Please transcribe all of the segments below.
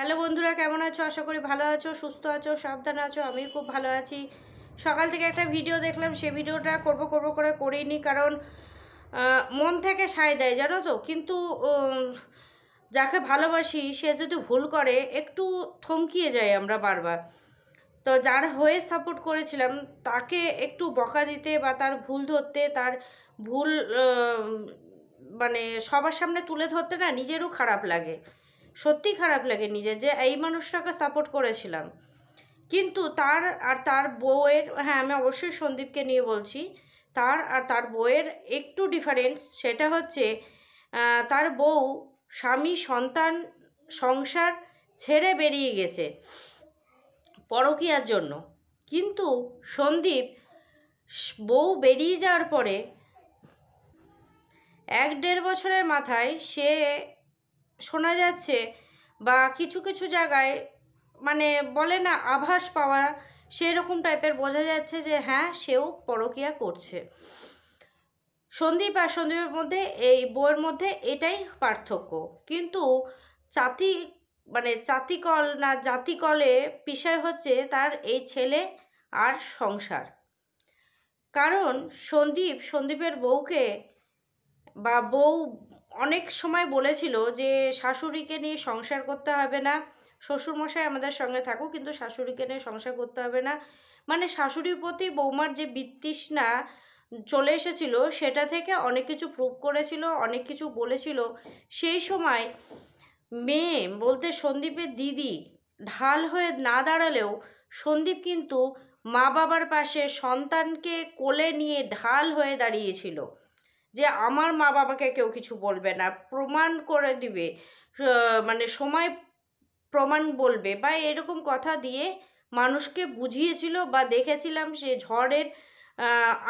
Hello বন্ধুরা, কেমন আছো? আশা করি ভালো আছো, সুস্থ আছো, সাবধানে আছো। আমি খুব ভালো আছি। সকাল থেকে একটা ভিডিও দেখলাম, সে ভিডিওটা করব করে করিনি, কারণ মন থেকে সায় দেয়, জানো তো। কিন্তু যাকে ভালোবাসি সে যদি ভুল করে, একটু থমকিয়ে যাই আমরা বারবার। তো যার হয়ে সাপোর্ট করেছিলাম তাকে একটু বকা দিতে বা তার ভুল ধরতে, তার ভুল আহ, মানে সবার সামনে তুলে ধরতে না নিজেরও খারাপ লাগে। সত্যি খারাপ লাগে নিজের, যে এই মানুষটাকে সাপোর্ট করেছিলাম। কিন্তু তার আর তার বউয়ের, হ্যাঁ আমি অবশ্যই সন্দীপকে নিয়ে বলছি, তার আর তার বউয়ের একটু ডিফারেন্স। সেটা হচ্ছে তার বউ স্বামী সন্তান সংসার ছেড়ে বেরিয়ে গেছে পরকীয়ার জন্য। কিন্তু সন্দীপ বউ বেরিয়ে যাওয়ার পরে 1-1.5 বছরের মাথায় সে, শোনা যাচ্ছে বা কিছু কিছু জায়গায় মানে বলে না আভাস পাওয়া, সেরকম টাইপের বোঝা যাচ্ছে যে হ্যাঁ সেও পরকীয়া করছে। সন্দীপ আর সন্দীপের মধ্যে, এই বউয়ের মধ্যে এটাই পার্থক্য। কিন্তু জাতি জাতিকল না জাতিকলে বিষয় হচ্ছে তার এই ছেলে আর সংসার। কারণ সন্দীপের বউকে বা বউ অনেক সময় বলেছিল যে শাশুড়িকে নিয়ে সংসার করতে হবে না, শ্বশুরমশাই আমাদের সঙ্গে থাকুক, কিন্তু শাশুড়িকে নিয়ে সংসার করতে হবে না। মানে শাশুড়ির প্রতি বৌমার যে বিতৃষ্ণা চলে এসেছিল, সেটা থেকে অনেক কিছু প্রুভ করেছিল, অনেক কিছু বলেছিল। সেই সময় মেয়ে বলতে সন্দীপের দিদি ঢাল হয়ে না দাঁড়ালেও সন্দীপ কিন্তু মা বাবার পাশে সন্তানকে কোলে নিয়ে ঢাল হয়ে দাঁড়িয়েছিল, যে আমার মা বাবাকে কেউ কিছু বলবে না, প্রমাণ করে দিবে, সময় প্রমাণ বলবে বা এরকম কথা দিয়ে মানুষকে বুঝিয়েছিল। বা দেখেছিলাম সে ঝড়ের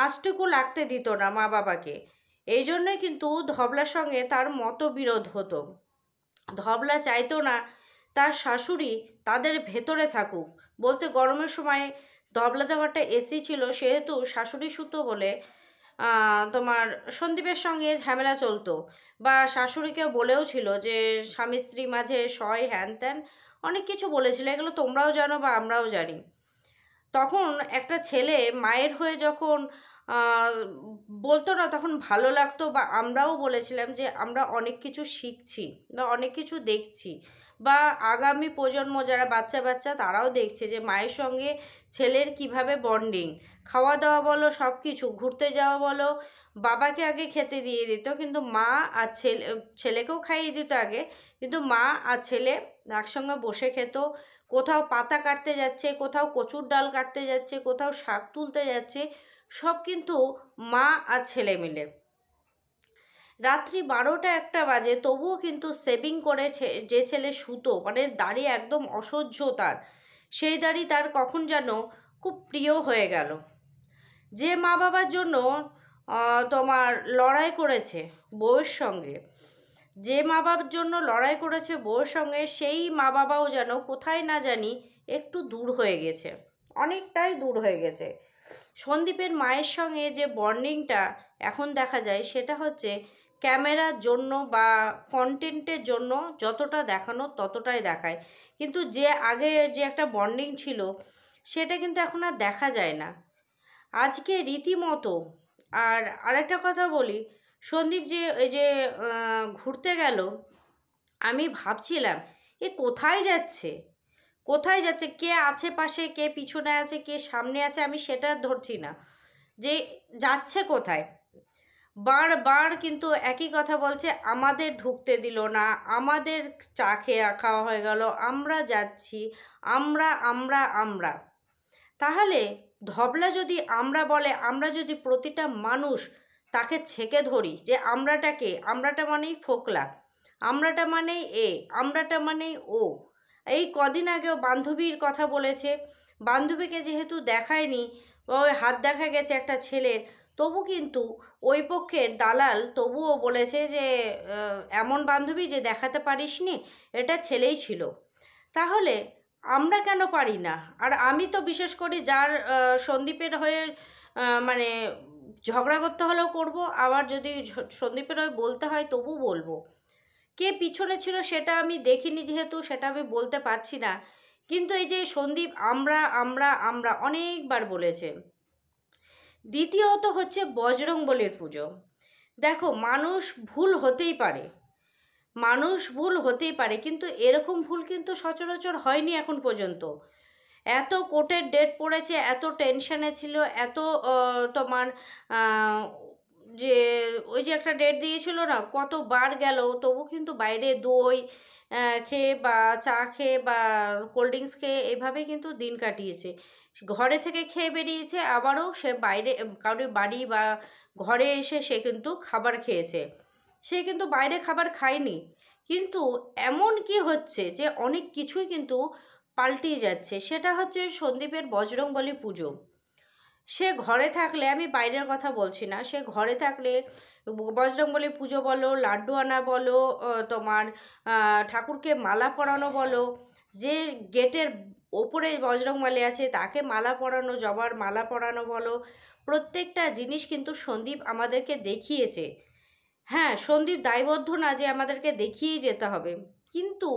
আঁচটুকু লাগতে দিত না মা বাবাকে। এই জন্যই কিন্তু ধবলার সঙ্গে তার মতবিরোধ হতো। ধবলা চাইতো না তার শাশুড়ি তাদের ভেতরে থাকুক। বলতে গরমের সময় ধবলাতে একটা এসি ছিল, সেহেতু শাশুড়ি সুতো বলে তোমার সন্দীপের সঙ্গে ঝামেলা চলতো। বা শাশুড়িকে বলেও ছিল যে স্বামী স্ত্রী মাঝে সয় হ্যান ত্যান অনেক কিছু বলেছিল, এগুলো তোমরাও জানো বা আমরাও জানি। তখন একটা ছেলে মায়ের হয়ে যখন আহ, বলতো না, তখন ভালো লাগতো। বা আমরাও বলেছিলাম যে আমরা অনেক কিছু শিখছি বা অনেক কিছু দেখছি, বা আগামী প্রজন্ম যারা বাচ্চা বাচ্চা তারাও দেখছে যে মায়ের সঙ্গে ছেলের কিভাবে বন্ডিং, খাওয়া দাওয়া বলো, সব কিছু, ঘুরতে যাওয়া বলো। বাবাকে আগে খেতে দিয়ে দিত, কিন্তু মা আর ছেলেকেও খাইয়ে দিত আগে, কিন্তু মা আর ছেলে একসঙ্গে বসে খেত। কোথাও পাতা কাটতে যাচ্ছে, কোথাও কচুর ডাল কাটতে যাচ্ছে, কোথাও শাক তুলতে যাচ্ছে, সব কিন্তু মা আর ছেলে মিলে। রাত্রি 12টা 1টা বাজে তবুও কিন্তু সেভিং করে যে ছেলে শুতো, মানে দাড়ি একদম অসহ্য তার, সেই দাড়ি তার কখন যেন খুব প্রিয় হয়ে গেল। যে মা বাবার জন্য তোমার লড়াই করেছে বউয়ের সঙ্গে, যে মা বাবার জন্য লড়াই করেছে বউয়ের সঙ্গে, সেই মা বাবাও যেন কোথায় না জানি একটু দূর হয়ে গেছে, অনেকটাই দূর হয়ে গেছে। সন্দীপের মায়ের সঙ্গে যে বন্ডিংটা এখন দেখা যায়, সেটা হচ্ছে ক্যামেরার জন্য বা কন্টেন্টের জন্য যতটা দেখানো ততটাই দেখায়। কিন্তু যে আগে যে একটা বন্ডিং ছিল, সেটা কিন্তু এখন আর দেখা যায় না আজকে রীতিমতো। আর আরেকটা কথা বলি, সন্দীপ যে এই যে ঘুরতে গেল, আমি ভাবছিলাম এ কোথায় যাচ্ছে, কোথায় যাচ্ছে, কে আছে পাশে, কে পিছনে আছে, কে সামনে আছে, আমি সেটা ধরছি না, যে যাচ্ছে কোথায়। বারবার কিন্তু একই কথা বলছে, আমাদের ঢুকতে দিল না, আমাদের চা খেয়ে খাওয়া হয়ে গেল, আমরা যাচ্ছি, আমরা আমরা আমরা। তাহলে ধবলা যদি আমরা বলে, আমরা যদি প্রতিটা মানুষ তাকে ছেঁকে ধরি যে আমরাটাকে, আমরাটা মানেই ফোকলা, আমরাটা মানেই আমরাটা মানেই ও। এই কদিন আগেও বান্ধবীর কথা বলেছে, বান্ধবীকে যেহেতু দেখায়নি, ওই হাত দেখা গেছে একটা ছেলের, তবু কিন্তু ওই পক্ষের দালাল তবুও বলেছে যে এমন বান্ধবী যে দেখাতে পারিসনি, এটা ছেলেই ছিল। তাহলে আমরা কেন পারি না? আর আমি তো বিশেষ করি যার সন্দীপের হয়ে মানে ঝগড়া করতে হলেও করব, আবার যদি সন্দীপের হয়ে বলতে হয় তবু বলবো। কে পিছনে ছিল সেটা আমি দেখিনি, যেহেতু সেটা আমি বলতে পারছি না। কিন্তু এই যে সন্দীপ আমরা আমরা আমরা অনেকবার বলেছে। দ্বিতীয়ত হচ্ছে বজরংবলীর পুজো। দেখো, মানুষ ভুল হতেই পারে, মানুষ ভুল হতেই পারে, কিন্তু এরকম ভুল কিন্তু সচরাচর হয়নি এখন পর্যন্ত। এত কোর্টের ডেট পড়েছে, এত টেনশনে ছিল, এত তোমার আহ, যে ওই যে একটা ডেট দিয়েছিল না, কতবার গেল, তবু কিন্তু বাইরে দই খেয়ে বা চা খেয়ে বা কোল্ড ড্রিঙ্কস খেয়ে এভাবে কিন্তু দিন কাটিয়েছে। ঘরে থেকে খেয়ে বেরিয়েছে, আবারও সে বাইরে কারোর বাড়ি বা ঘরে এসে সে কিন্তু খাবার খেয়েছে, সে কিন্তু বাইরে খাবার খায়নি। কিন্তু এমন কি হচ্ছে যে অনেক কিছুই কিন্তু পাল্টেই যাচ্ছে, সেটা হচ্ছে সন্দীপের বজরংবলী পুজো। সে ঘরে থাকলে, আমি বাইরের কথা বলছি না, সে ঘরে থাকলে বজরংবলী পুজো বলো, লাড্ডু আনা বলো, তোমার ঠাকুরকে মালা পরানো বলো, যে গেটের ওপরে বজরংবলী আছে তাকে মালা পরানো, জবার মালা পরানো বলো, প্রত্যেকটা জিনিস কিন্তু সন্দীপ আমাদেরকে দেখিয়েছে। হ্যাঁ, সন্দীপ দায়বদ্ধ না যে আমাদেরকে দেখিয়েই যেতে হবে, কিন্তু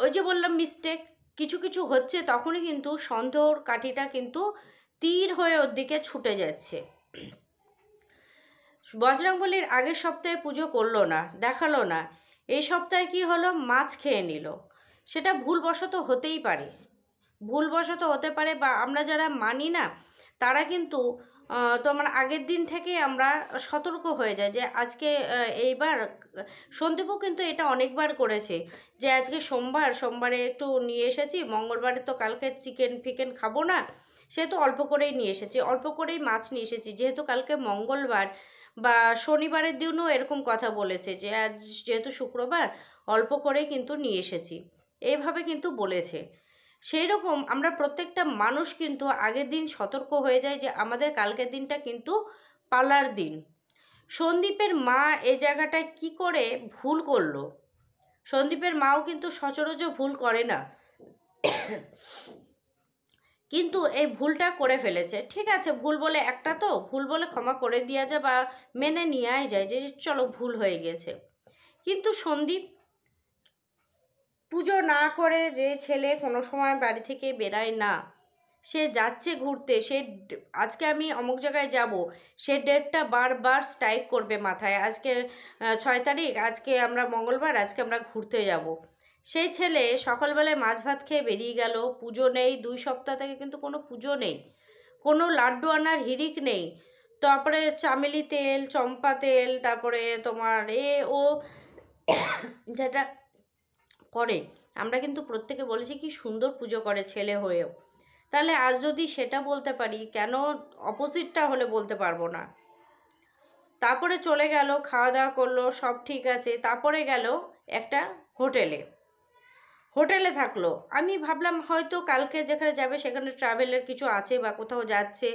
ওই যে বললাম মিস্টেক, কিছু কিছু হচ্ছে, তখনই কিন্তু সন্দেহর কাঠিটা কিন্তু তীর হয়ে ওর দিকে ছুটে যাচ্ছে। বজরংবলীর আগের সপ্তাহে পুজো করলো না, দেখালো না, এই সপ্তাহে কি হলো, মাছ খেয়ে নিল। সেটা ভুলবশত হতেই পারে, ভুলবশত হতে পারে, বা আমরা যারা মানি না তারা কিন্তু তোমার আগের দিন থেকে আমরা সতর্ক হয়ে যাই যে আজকে এইবার সন্দীপও কিন্তু এটা অনেকবার করেছে, যে আজকে সোমবার, সোমবারে একটু নিয়ে এসেছি, মঙ্গলবারে তো কালকে চিকেন ফিকেন খাবো না, সে তো অল্প করেই নিয়ে এসেছি, অল্প করেই মাছ নিয়ে এসেছি, যেহেতু কালকে মঙ্গলবার, বা শনিবারের দিনও এরকম কথা বলেছে যে আজ যেহেতু শুক্রবার অল্প করেই কিন্তু নিয়ে এসেছি, এইভাবে কিন্তু বলেছে। সেই রকম আমরা প্রত্যেকটা মানুষ কিন্তু আগের দিন সতর্ক হয়ে যায় যে আমাদের কালকের দিনটা কিন্তু পালার দিন। সন্দীপের মা এই জায়গাটায় কি করে ভুল করলো, সন্দীপের মাও কিন্তু সচরাচর ভুল করে না, কিন্তু এই ভুলটা করে ফেলেছে। ঠিক আছে, ভুল বলে একটা, তো ভুল বলে ক্ষমা করে দেওয়া যায় বা মেনে নেওয়াই যায় যে চলো ভুল হয়ে গেছে। কিন্তু সন্দীপ পুজো না করে যে ছেলে কোনো সময় বাড়ি থেকে বেরায় না, সে যাচ্ছে ঘুরতে, সে আজকে আমি অমুক জায়গায় যাব, সে ডেটটা বারবার স্ট্রাইক করবে মাথায়, আজকে 6 তারিখ, আজকে আমরা মঙ্গলবার, আজকে আমরা ঘুরতে যাব। সেই ছেলে সকালবেলায় মাছ ভাত খেয়ে বেরিয়ে গেল, পুজো নেই, 2 সপ্তাহ থেকে কিন্তু কোনো পুজো নেই, কোনো লাড্ডু আনার হিড়িক নেই, তারপরে চামেলি তেল, চম্পা তেল, তারপরে তোমার ও যেটা করে, আমরা কিন্তু প্রত্যেকে বলেছি কি সুন্দর পুজো করে ছেলে হয়েও, তাহলে আজ যদি সেটা বলতে পারি, কেন অপোজিটটা হলে বলতে পারবো না? তারপরে চলে গেল, খাওয়া দাওয়া করলো, সব ঠিক আছে, তারপরে গেল একটা হোটেলে, হোটেলে থাকলো। আমি ভাবলাম হয়তো কালকে যেখানে যাবে সেখানে ট্রাভেলের কিছু আছে, বা কোথাও যাচ্ছে,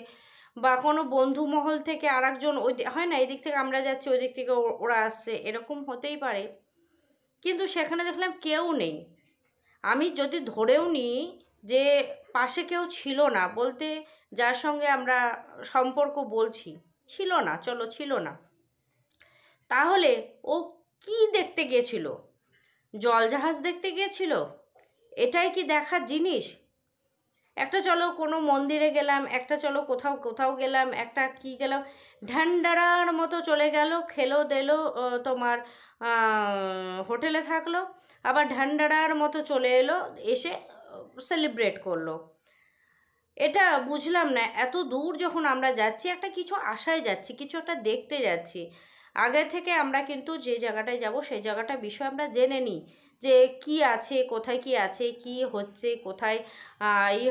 বা কোনো বন্ধু মহল থেকে আরেকজন, ওই হয় না, এদিক থেকে আমরা যাচ্ছি, ওই দিক থেকে ওরা আসছে, এরকম হতেই পারে। কিন্তু সেখানে দেখলাম কেউ নেই। আমি যদি ধরেও নিই যে পাশে কেউ ছিল না, বলতে যার সঙ্গে আমরা সম্পর্ক বলছি ছিল না, চলো ছিল না, তাহলে ও কি দেখতে গিয়েছিল? জলজাহাজ দেখতে গিয়েছিল? এটাই কি দেখার জিনিস? একটা চলো কোনো মন্দিরে গেলাম, একটা চলো কোথাও কোথাও গেলাম, একটা কি গেলাম, ঢ্যান্ডারার মতো চলে গেল, খেলো দিলো, তোমার হোটেলে থাকলো, আবার ঢ্যান্ডারার মতো চলে এলো, এসে সেলিব্রেট করলো। এটা বুঝলাম না, এত দূর যখন আমরা যাচ্ছি, একটা কিছু আশায় যাচ্ছি, কিছু একটা দেখতে যাচ্ছি, আগে থেকে আমরা কিন্তু যে জায়গাটায় যাব সেই জায়গাটা বিষয় আমরা জেনে নিই, যে কি আছে, কোথায় কি আছে, কি হচ্ছে, কোথায়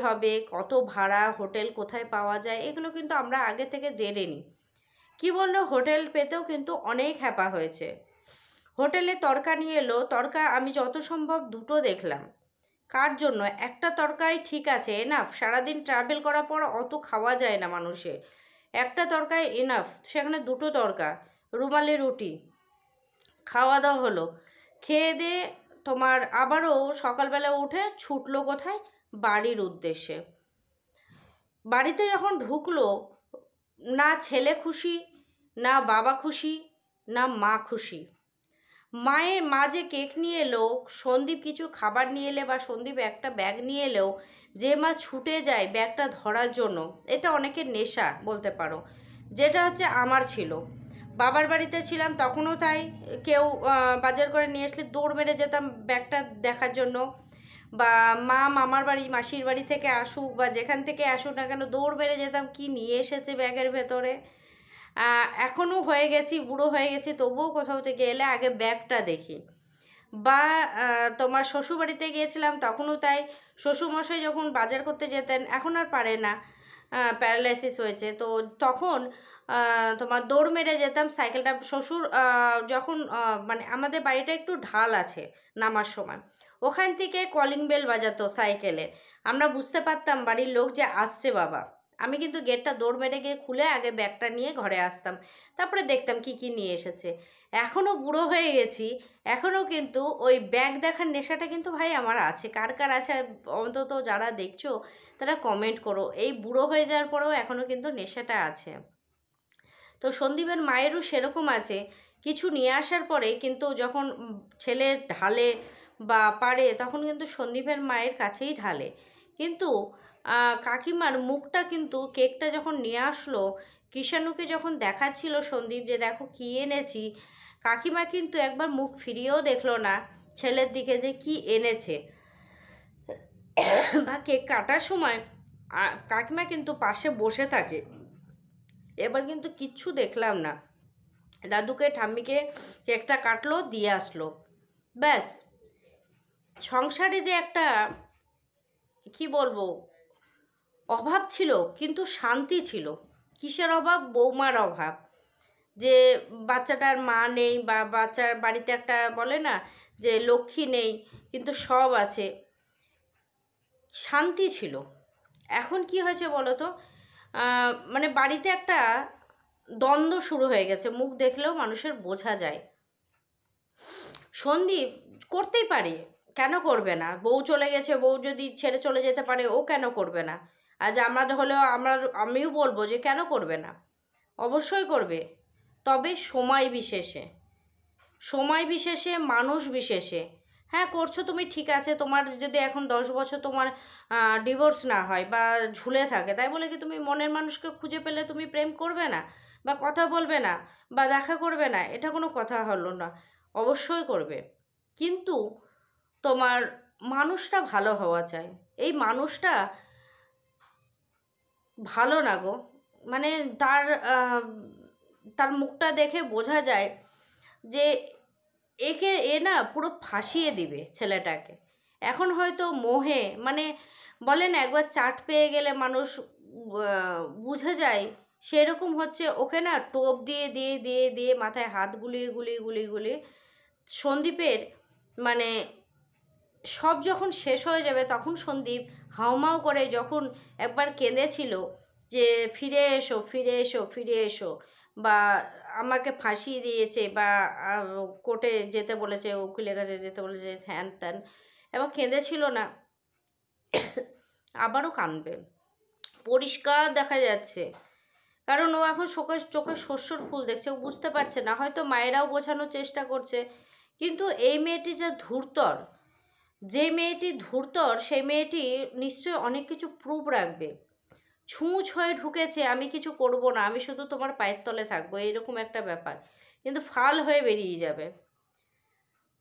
হবে, কত ভাড়া, হোটেল কোথায় পাওয়া যায়, এগুলো কিন্তু আমরা আগে থেকে জেনে নিই। কি বললো, হোটেল পেতেও কিন্তু অনেক হ্যাপা হয়েছে। হোটেলে তড়কা নিয়ে এলো, তড়কা আমি যত সম্ভব দুটো দেখলাম। কার জন্য? একটা তরকারি ঠিক আছে, এনাফ, সারাদিন ট্রাভেল করার পর অত খাওয়া যায় না মানুষের, একটা তরকারি এনাফ, সেখানে দুটো তরকা, রুমালি রুটি, খাওয়া দাওয়া হলো, খেয়ে দিয়ে তোমার আবারও সকালবেলা উঠে ছুটলো কোথায়? বাড়ির উদ্দেশ্যে। বাড়িতে যখন ঢুকলো, না ছেলে খুশি, না বাবা খুশি, না মা খুশি, মা যে কেক নিয়ে এলো, সন্দীপ কিছু খাবার নিয়ে এলে বা সন্দীপ একটা ব্যাগ নিয়ে এলেও যে মা ছুটে যায় ব্যাগটা ধরার জন্য, এটা অনেকের নেশা বলতে পারো। যেটা হচ্ছে আমার ছিল। বাবার বাড়িতে ছিলাম তখনও তাই, কেউ বাজার করে নিয়ে আসলে দৌড় মেরে যেতাম ব্যাগটা দেখার জন্য, বা মা মামার বাড়ি মাসির বাড়ি থেকে আসুক বা যেখান থেকে আসুক না কেন দৌড় মেরে যেতাম কি নিয়ে এসেছে ব্যাগের ভেতরে। এখনও হয়ে গেছি, বুড়ো হয়ে গেছি, তবুও কোথাও থেকে এলে আগে ব্যাগটা দেখি। বা তোমার শ্বশুরবাড়িতে গিয়েছিলাম তখনও তাই, শ্বশুরমশাই যখন বাজার করতে যেতেন, এখন আর পারে না, প্যারালাইসিস হয়েছে, তো তখন তোমার দৌড় মেরে যেতাম সাইকেলটা, শ্বশুর যখন মানে আমাদের বাড়িটা একটু ঢাল আছে নামার সময়, ওখান থেকে কলিং বেল বাজাতো সাইকেলে, আমরা বুঝতে পারতাম বাড়ির লোক যে আসছে বাবা। আমি কিন্তু গেটটা দৌড় মেরে গিয়ে খুলে আগে ব্যাগটা নিয়ে ঘরে আসতাম, তারপরে দেখতাম কি কি নিয়ে এসেছে। এখনও বুড়ো হয়ে গেছি, এখনও কিন্তু ওই ব্যাগ দেখার নেশাটা কিন্তু ভাই আমার আছে। কার কার আছে অন্তত যারা দেখছো তারা কমেন্ট করো, এই বুড়ো হয়ে যাওয়ার পরেও এখনও কিন্তু নেশাটা আছে। তো সন্দীপের মায়েরও সেরকম আছে, কিছু নিয়ে আসার পরে কিন্তু যখন ছেলে ঢালে বা পারে তখন কিন্তু সন্দীপের মায়ের কাছেই ঢালে। কিন্তু কাকিমার মুখটা কিন্তু কেকটা যখন নিয়ে আসলো, কিষাণুকে যখন দেখাচ্ছিল সন্দীপ যে দেখো কী এনেছি, কাকিমা কিন্তু একবার মুখ ফিরিয়েও দেখলো না ছেলের দিকে যে কি এনেছে। বা কেক কাটার সময় কাকিমা কিন্তু পাশে বসে থাকে, এবার কিন্তু কিচ্ছু দেখলাম না, দাদুকে ঠাম্মিকে কেকটা কাটলো দিয়ে আসলো, ব্যাস। সংসারে যে একটা কি বলবো অভাব ছিল কিন্তু শান্তি ছিল। কিসের অভাব? বৌমার অভাব, যে বাচ্চাটার মা নেই বা বাচ্চার বাড়িতে একটা বলে না যে লক্ষ্মী নেই কিন্তু সব আছে, শান্তি ছিল। এখন কি হয়েছে বলো তো, মানে বাড়িতে একটা দ্বন্দ্ব শুরু হয়ে গেছে, মুখ দেখলেও মানুষের বোঝা যায়। সন্দীপ করতেই পারে, কেন করবে না? বউ চলে গেছে, বউ যদি ছেড়ে চলে যেতে পারে ও কেন করবে না? আজ আমরা হলেও আমিও বলবো যে কেন করবে না, অবশ্যই করবে, তবে সময় বিশেষে, সময় বিশেষে, মানুষ বিশেষে। হ্যাঁ করছো তুমি, ঠিক আছে, তোমার যদি এখন 10 বছর তোমার ডিভোর্স না হয় বা ঝুলে থাকে, তাই বলে কি তুমি মনের মানুষকে খুঁজে পেলে তুমি প্রেম করবে না বা কথা বলবে না বা দেখা করবে না? এটা কোনো কথা হলো না, অবশ্যই করবে। কিন্তু তোমার মানুষটা ভালো হওয়া চাই। এই মানুষটা ভালো না গো, মানে তার তার মুখটা দেখে বোঝা যায় যে এ না পুরো ফাঁসিয়ে দিবে ছেলেটাকে। এখন হয়তো মোহে, মানে বলে না একবার চাট পেয়ে গেলে মানুষ বুঝে যায়, সেরকম হচ্ছে। ওকে না টোপ দিয়ে দিয়ে দিয়ে দিয়ে মাথায় হাত গুলিয়ে গুলিয়ে গুলিয়ে গুলিয়ে সন্দীপের মানে সব যখন শেষ হয়ে যাবে তখন সন্দীপ হাউমাউ করে যখন একবার কেঁদেছিল যে ফিরে এসো ফিরে এসো ফিরে এসো, বা আমাকে ফাঁসিয়ে দিয়েছে বা কোর্টে যেতে বলেছে, উকিলের কাছে যেতে বলেছে, হ্যান ত্যান, এবার কেঁদেছিল না, আবারও কাঁদবে, পরিষ্কার দেখা যাচ্ছে। কারণ ও এখন চোখে শস্যর ফুল দেখছে, ও বুঝতে পারছে না, হয়তো মায়েরাও বোঝানোর চেষ্টা করছে, কিন্তু এই মেয়েটি যা ধূর্তর, যে মেয়েটি ধূর্তর সেই মেয়েটি নিশ্চয়ই অনেক কিছু প্রুফ রাখবে। ছুঁচ হয়ে ঢুকেছে, আমি কিছু করব না, আমি শুধু তোমার পায়ের তলে থাকবো, এইরকম একটা ব্যাপার, কিন্তু ফাল হয়ে বেরিয়ে যাবে।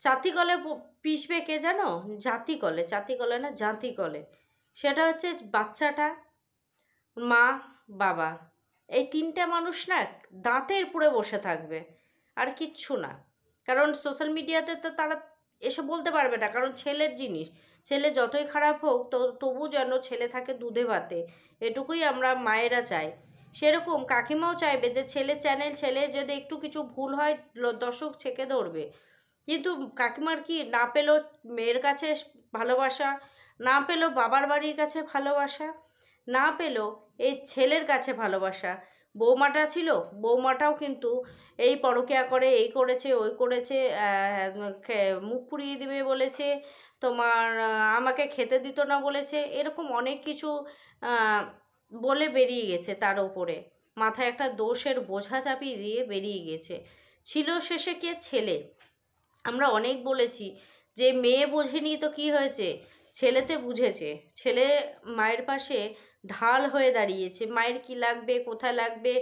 চাতি কলে পিষবে কে জানো? জাতি কলে, চাতি কলে না, জাতি কলে। সেটা হচ্ছে বাচ্চাটা, মা, বাবা, এই তিনটে মানুষ না দাঁতের পুড়ে বসে থাকবে, আর কিচ্ছু না। কারণ সোশ্যাল মিডিয়াতে তো তারা এসে বলতে পারবে না, কারণ ছেলের জিনিস, ছেলে যতই খারাপ হোক তো তবু যেন ছেলে থাকে দুধে ভাতে, এটুকুই আমরা মায়েরা চাই। সেরকম কাকিমাও চাইবে যে ছেলের চ্যানেল, ছেলে যদি একটু কিছু ভুল হয় দর্শক ছেঁকে ধরবে। কিন্তু কাকিমার কি না পেল মেয়ের কাছে ভালোবাসা, না পেল বাবার বাড়ির কাছে ভালোবাসা, না পেল এই ছেলের কাছে ভালোবাসা। বৌমাটা ছিল, বৌমাটাও কিন্তু এই পরকীয়া করে, এই করেছে ওই করেছে, মুখ পুড়িয়ে দিবে বলেছে, তোমার আমাকে খেতে দিত না বলেছে, এরকম অনেক কিছু বলে বেরিয়ে গেছে, তার ওপরে মাথায় একটা দোষের বোঝা চাপিয়ে দিয়ে বেরিয়ে গেছে। ছিল শেষে কে? ছেলে। আমরা অনেক বলেছি যে মেয়ে বোঝেনি তো কি হয়েছে, ছেলেতে বুঝেছে। ছেলে মায়ের পাশে ঢাল হয়ে দাঁড়িয়েছে, মায়ের কি লাগবে, কোথায় লাগবে,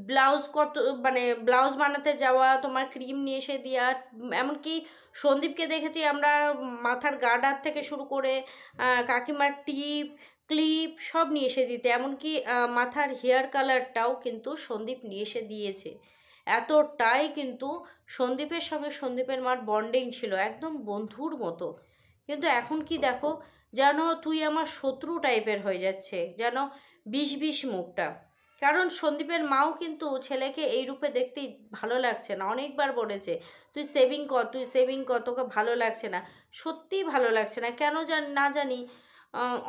ব্লাউজ কত, মানে ব্লাউজ বানাতে যাওয়া, তোমার ক্রিম নিয়ে এসে দেওয়া। এমনকি সন্দীপকে দেখেছি আমরা, মাথার গার্ডার থেকে শুরু করে কাকিমার টিপ ক্লিপ সব নিয়ে এসে দিতে, এমনকি মাথার হেয়ার কালারটাও কিন্তু সন্দীপ নিয়ে এসে দিয়েছে। এতটাই কিন্তু সন্দীপের সঙ্গে সন্দীপের মার বন্ডিং ছিল একদম বন্ধুর মতো। কিন্তু এখন কি দেখো, যেন তুই আমার শত্রু টাইপের হয়ে যাচ্ছে, যেন বিষ বিষ মুখটা। কারণ সন্দীপের মাও কিন্তু ছেলেকে এই রূপে দেখতেই ভালো লাগছে না, অনেকবার বলেছে তুই সেভিং কর, তুই সেভিং কর, তোকে ভালো লাগছে না। সত্যিই ভালো লাগছে না, কেন না জানি।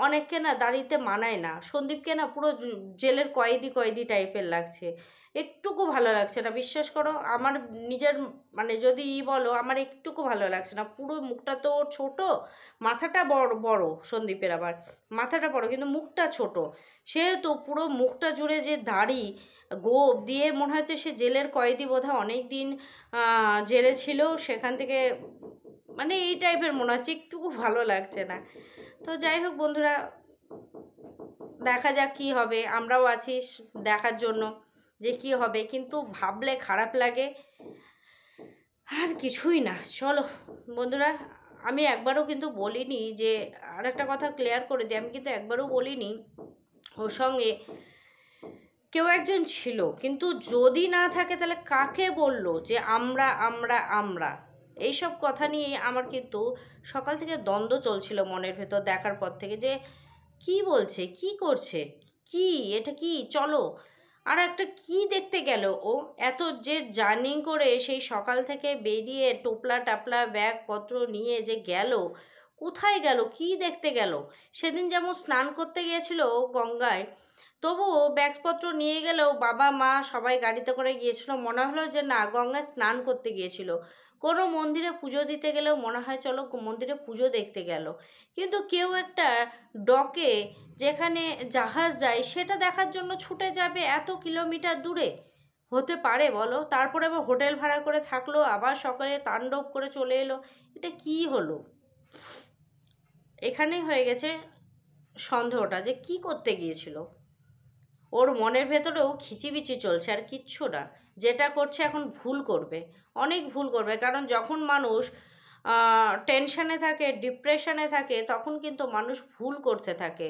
অনেককে না দাড়িতে মানায় না, সন্দীপকে না পুরো জেলের কয়েদি কয়েদি টাইপের লাগছে। একটুকু ভালো লাগছে না, বিশ্বাস করো। আমার নিজের মানে যদি বলো, আমার একটুকু ভালো লাগছে না। পুরো মুখটা তো ছোট, মাথাটা বড় বড়, সন্দীপের আবার মাথাটা বড় কিন্তু মুখটা ছোট। সেহেতু পুরো মুখটা জুড়ে যে দাড়ি গোঁফ দিয়ে মনে হচ্ছে সে জেলের কয়েদি, বোধহয় অনেক দিন জেলে ছিল, সেখান থেকে মানে এই টাইপের মনে হচ্ছে, একটুকু ভালো লাগছে না। তো যাই হোক বন্ধুরা, দেখা যাক কী হবে, আমরাও আছি দেখার জন্য যে কী হবে। কিন্তু ভাবলে খারাপ লাগে, আর কিছুই না। চলো বন্ধুরা, আমি একবারও কিন্তু বলিনি যে, আর একটা কথা ক্লিয়ার করে দিই, আমি কিন্তু একবারও বলিনি ওর সঙ্গে কেউ একজন ছিল। কিন্তু যদি না থাকে তাহলে কাকে বললো যে আমরা আমরা আমরা, এইসব কথা নিয়ে আমার কিন্তু সকাল থেকে দ্বন্দ্ব চলছিল মনের ভেতর দেখার পর থেকে, যে কি বলছে, কি করছে, কি এটা, কি চলো। আর একটা কি দেখতে গেল ও, এত যে জার্নি করে সেই সকাল থেকে বেরিয়ে টোপলা টাপলা ব্যাগপত্র নিয়ে যে গেল, কোথায় গেল, কি দেখতে গেল? সেদিন যেমন স্নান করতে গিয়েছিল গঙ্গায়, তবুও ব্যাগপত্র নিয়ে গেলেও বাবা মা সবাই গাড়িতে করে গিয়েছিল, মনে হলো যে না, গঙ্গায় স্নান করতে গিয়েছিল। কোনো মন্দিরে পুজো দিতে গেলেও মনে হয় চলো মন্দিরে পুজো দেখতে গেল। কিন্তু কেউ একটা ডকে যেখানে জাহাজ যায় সেটা দেখার জন্য ছুটে যাবে এত কিলোমিটার দূরে, হতে পারে বলো? তারপরে আবার হোটেল ভাড়া করে থাকলো, আবার সকালে তাণ্ডব করে চলে এলো। এটা কি হলো? এখানেই হয়ে গেছে সন্দেহটা, যে কি করতে গিয়েছিল। ওর মনের ভেতরেও খিচিবিচি চলছে, আর কিচ্ছু না। যেটা করছে এখন ভুল করবে, অনেক ভুল করবে। কারণ যখন মানুষ টেনশানে থাকে, ডিপ্রেশনে থাকে, তখন কিন্তু মানুষ ভুল করতে থাকে।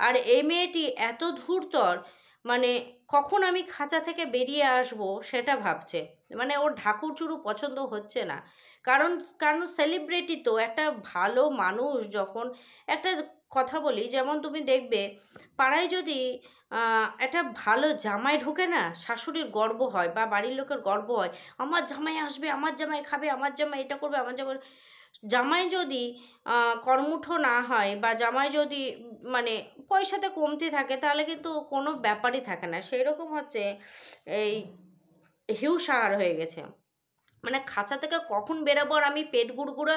আর এই মেয়েটি এত ধূর্তর, মানে কখন আমি খাঁচা থেকে বেরিয়ে আসব সেটা ভাবছে। মানে ওর ঢাকুরচুরু পছন্দ হচ্ছে না। কারণ কারণ সেলিব্রিটি তো একটা ভালো মানুষ, যখন একটা কথা বলি, যেমন তুমি দেখবে পাড়ায় যদি একটা ভালো জামাই ঢোকে না, শাশুড়ির গর্ব হয় বা বাড়ির লোকের গর্ব হয়, আমার জামাই আসবে, আমার জামাই খাবে, আমার জামাই এটা করবে, আমার জামাই। জামাই যদি কর্মঠ না হয় বা জামাই যদি মানে পয়সাতে কমতি থাকে, তাহলে কিন্তু কোনো ব্যাপারই থাকে না। সেই রকম হচ্ছে এই হিউ সাহার হয়ে গেছে। মানে খাঁচা থেকে কখন বেরাবো, আর আমি পেট গুড়গুড়া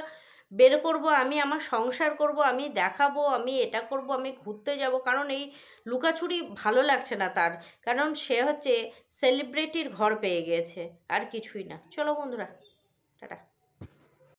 বের করব, আমি আমার সংসার করব, আমি দেখাবো, আমি এটা করব, আমি ঘুরতে যাব। কারণ এই লুকাছুরি ভালো লাগছে না তার, কারণ সে হচ্ছে সেলিব্রিটির ঘর পেয়ে গিয়েছে, আর কিছুই না। চলো বন্ধুরা, টাটা।